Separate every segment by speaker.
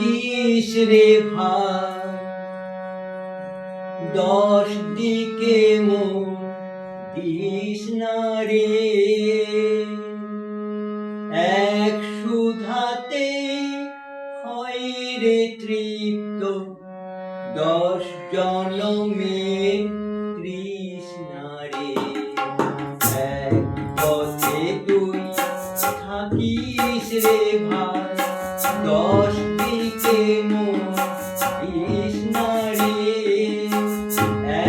Speaker 1: থাকিস রে ভাই, 10 দিকে মন দিস না রে। এক সুধাতে হয় রে তৃপ্ত, 10 জনমের তৃষ্ণা রে। এক পথে তুই থাকিস রে ভাই, 10 দিকে মন দিস না রে।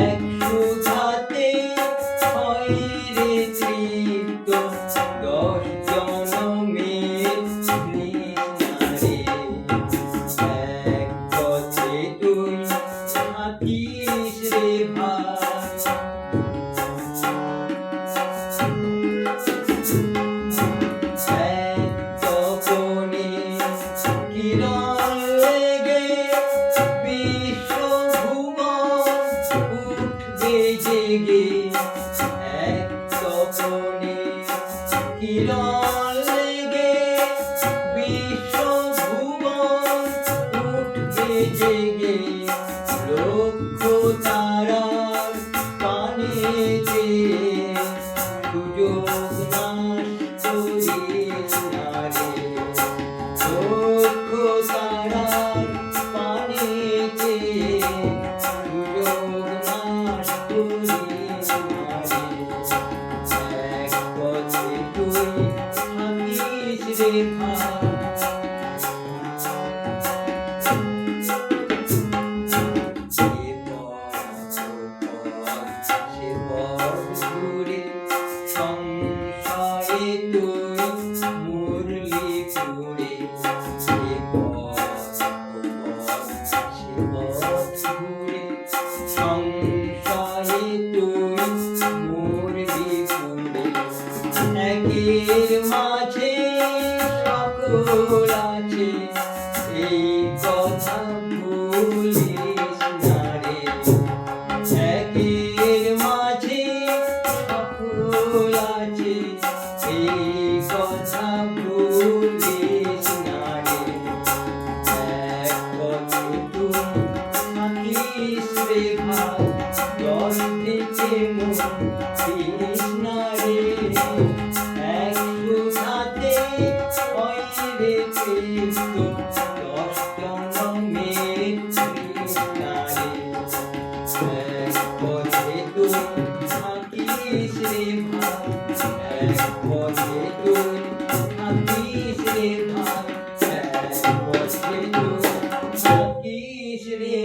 Speaker 1: এক সুধাতে হয় রে তৃপ্ত, 10 জনমের তৃষ্ণা রে। এক পথে তুই থাকিস রে ভাই। তপনে কিরণ লেগে বিশ্বভুবন উঠবে জেগে। এক তপনে কিরণ লেগে বিশ্বভুবন উঠবে জেগে। লক্ষ তারার পানে যে সুযোগ নাশ করিস না রে। লক্ষ তারার পানে যে সুযোগ নাশ করিস না রে। এক পথে তুই থাকিস রে ভাই। সংশয়ে তুই মুরলি পুরে, সে পথ ঘুরে। সংশয়ে তুই মুরলি পুরে, একের মাঝে সকল আছে, এই কথা ভুলিস না রে। একের মাঝে সকল আছে, এই কথা ভুলিস না রে। এক পথে তুই থাকিস রে ভাই, 10 দিকে মন দিস না রে। এক সুধাতে হয় রে তৃপ্ত, 10 জনমের তৃষ্ণা রে। এক পথে তুই থাকিস রে ভাই, এক পথে তুই থাকিস রে ভাই, এক পথে তুই থাকিস রে।